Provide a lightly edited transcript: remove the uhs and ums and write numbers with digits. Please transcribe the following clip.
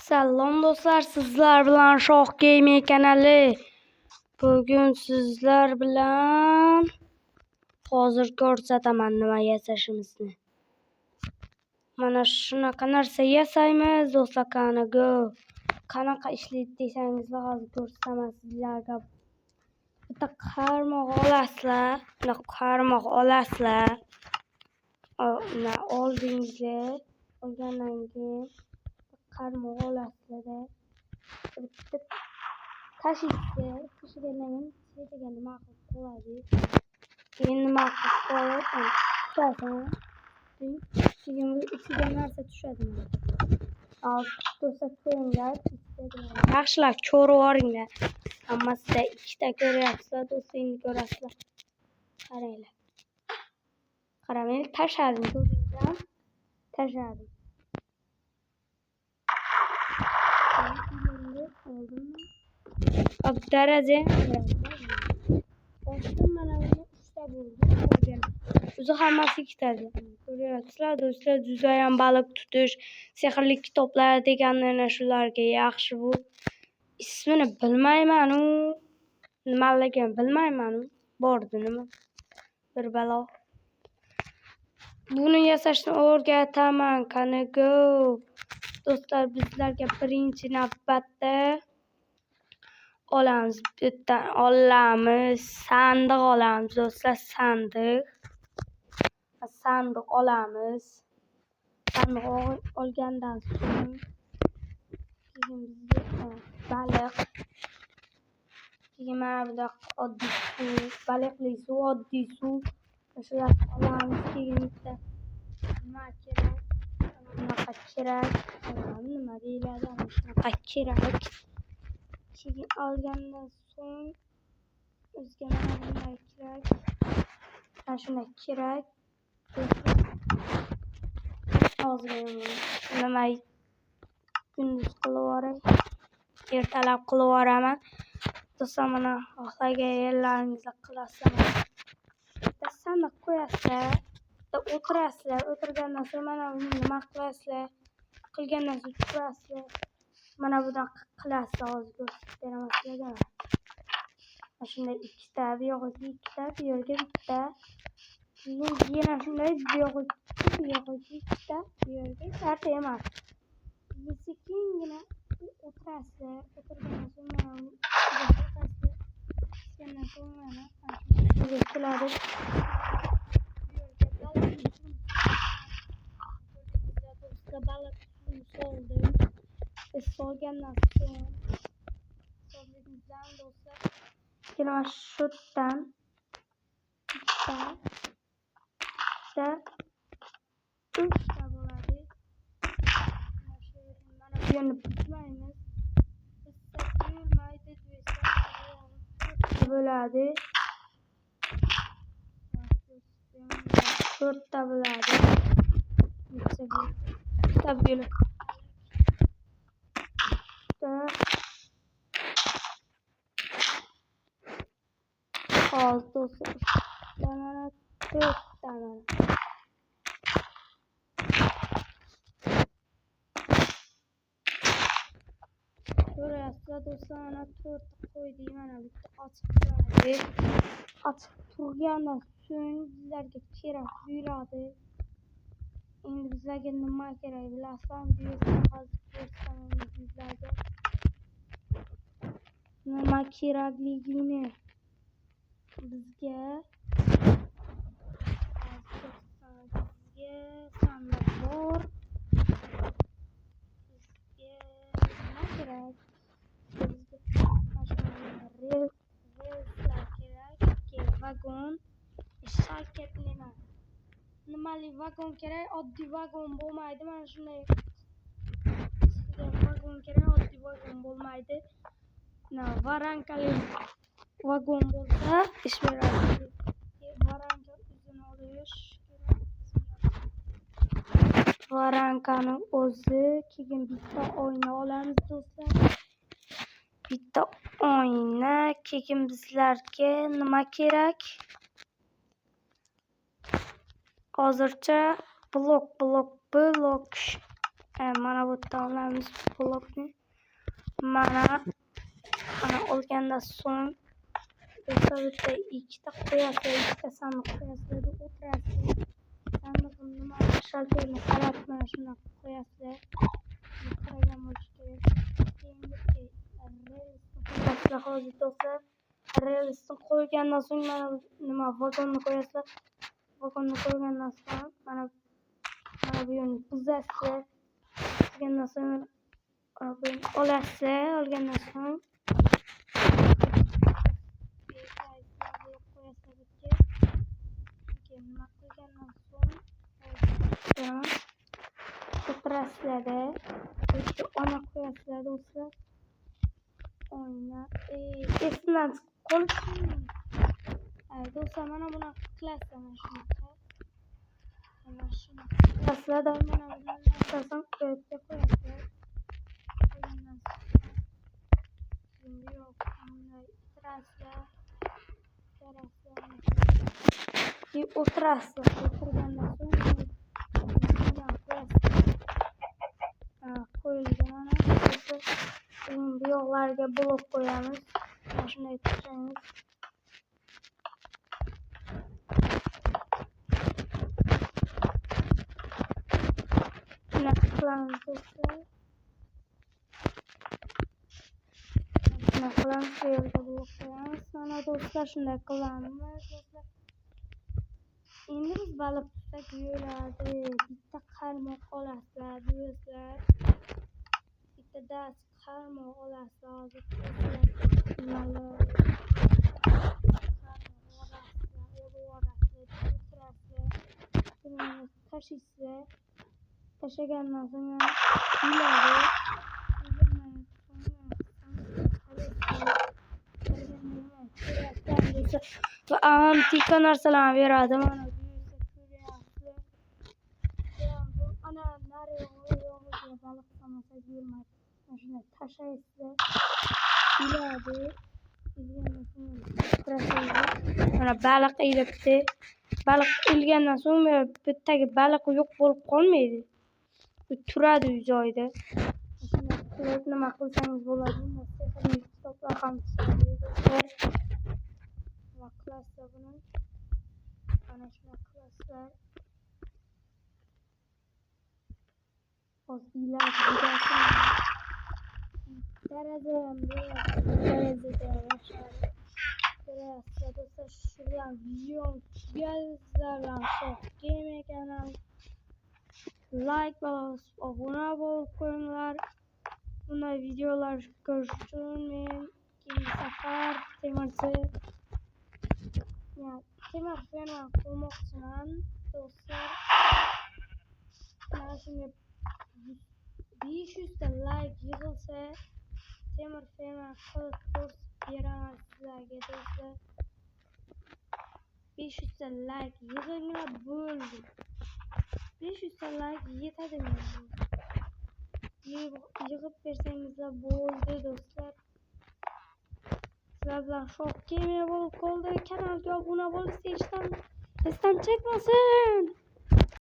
Salom do'stlar, sizlar bilan Shoh Gaming kanali. Bugun sizlar bilan hozir ko'rsataman nima yasashimizni. Mana shunaqa narsa yasaymiz do'stlar. Qanaqa ishlaydi desangizlar, hozir ko'rsataman sizlarga. Bitta qarmoq olasizlar. Buni qarmoq olasizlar. Oldingizlar. Olgandan keyin qarmoq olasizlar. Bitta tashlaysiz. Tashlagandan keyin nima qilib qo'yadi? Keyin nima qilib qo'yadi? Keyin ichiga narsa tushadi. Do'stlar ko'ringlar. Yaxshilab ko'rib oringlar. Hammasida ikkita ko'ryapsizlar. Do'stlar endi ko'rasizlar. Qaranglar. Qarang, tashladim. Ko'rdingizmi? Tashladim. Daraja mana buni ushlab bo'ldim. O'zi hammasi ikkitadi. Ko'ryapsizlar do'stlar, judayam baliq tutish, sehrli kitoblar deganlarni shularga yaxshi bu. Ismini bilmayman u. Nimaligini bilmayman u. Bordi nima? Bir balo. Buni yasashni o'rgataman. Qani go. Do'stlar, bizlarga birinchi navbatda olamiz, sandiq olamiz do'stlar, sandiq olamiz. Sandiq olgandan so'ng baliq, mana bu oddiy suv, baliqli suv, oddiy suv, shularni olamiz. Keyin bitta nima kerak? Bunaqa kerak. Nima deyiladi? Shunaqa kerak. Keyin olgandan so'ng bizga mana bunday kerak. Mana shunday kerak. Hozir nima kunduz qilib yuboray. Ertalab qilib yubораman. Do'stlar, mana xohlagan yerlaringizda qilasizlar. Bitta sandiq qo'yasizlar. Bitta o'tirasizlar. O'tirgandan so'ng mana buni nima qilasizlar? Qilgandan so'ng turasizlar. Mana bunaqa qilasizlar. Hozir ko'rsatib beraman sizlarga. Mana shunday ikkita, bu yoqqa ikkita, bu yerga bitta. Keyin yana shunday bu yoqqa ikkita, bu yerga sharp emas. Keyin sekingina o'tirasizlar. O'tirgandan so'ng mana buni o'tirasizlar. O'tirgandan so'ng mana shunday qiladi. Baliq suvini soldim. Solgandan so'ng do'stlar, keyin mana shu yerdan bitta uchta bo'ladi. Mana bu yerni buzmaymiz. Buzmaydi bo'ladi. To'rtta bo'ladi. Bitta bo'lib. Hozir do'stlar, mana to'rtta mana. Ko'ryapsizlar do'stlar, mana to'rtta qo'ydik. Mana bitta ochiq turadi. Ochiq turgandan so'ng bizlarga kerak buyuradi. Endi bizlarga nima kerak bilasizlarmi? Buyursa hozir ko'rsataman sizlarga. Nima kerakligini bizga sandiq bor. Bizga nima kerak? Relslar kerak. Vagon. Shalketli emas. Nimali vagon kerak? Oddiy vagon bo'lmaydi. Mana shunday vagon kerak. Oddiy vagon bo'lmaydi. Varankali vagon bo'lsa ish beradi. Varanka uzun olish kerak. Varankani o'zi, keyin bitta oyna olamiz do'stlar. Bitta oyna, keyin bizlarga nima kerak? Hozircha blok Mana bu tanımlarımız blokni. Mana olgandan so'ng bitta ikkita qo'yasiz, ikkita sandiq qo'yasiz, o'tirasiz. Sandiqni nima shalterni qarab mana shunaqa qo'yasiz. Qaragan bo'lishi kerak. Keyin relsni hozir do'stlar, relsni qo'ygandan so'ng mana nima vagonni qo'yasiz. Vagonni qo'ygandan so'ng mana bu yerni buzasiz. Buzgandan so'ng olasiz. Olgandan so'ng nima qilgandan so'ng o'tirasizlarda oyna qo'yasizlar do'stlar. Oyna esimdan chiqib qolibdi. Do'stlar mana bunaqa qilasizlar. Mana shunaqa qilasizlar. Mana bunaqa narsasini qo'yib qo'yasizlar. Qo'ygandan so'ng o'tirasizlar. O'tirgandan so'ng qo'yilgan mana bu yoqlarga blok qo'yamiz. Mana shunday tashlaymiz. Shunaqa qilamiz do'stlar. Shunaqa qilamiz. Bu yerga blok qo'yamiz. Mana do'stlar shunday qilamiz do'stlar. Endi biz baliq tutsak yo'ladi. Bitta qarmoq olasizlar do'stlar. Bitta das qarmoq olasizlar. Hozir tashlaysizlar. Tashlagandan so'ng yuladi. Va antika narsalarni beradi. Mana ana nari yo'g'iga baliq qamasa yurmaydi. Mana shunday tashlaysizlar. Yuladi. Mana baliq ilibdi. Baliq ilgandan so'ng bittagi baliq yo'q bo'lib qolmaydi. Bu turadi joyida. Shunday nima qilsangiz bo'ladi. Sehrli kitoblar ham chiqadi. Nima qilasizlar buni? Mana shunday qilasizlar. Hozir iladi. Derazada yashadi. Do'stlar shundan video tugazlardan Gaming kanal like va obuna bo'lib qo'yinglar. Bunday videolar ko'rish uchun men keyingi safar temir ferma qurmoqchiman do'stlar. Mana shunga 500 ta like yig'ilsa temir ferma qilib ko'rsatib beraman sizlarga do'stlar. 500 ta like yig'inglar bo'ldi. 500 ta like yetadi menga. Yig'ib bersangizlar bo'ldi do'stlar. Sizlar bilan Shock Gamer bo'lib qoldi. Kanalga obuna bo'lib esdan chekmasin.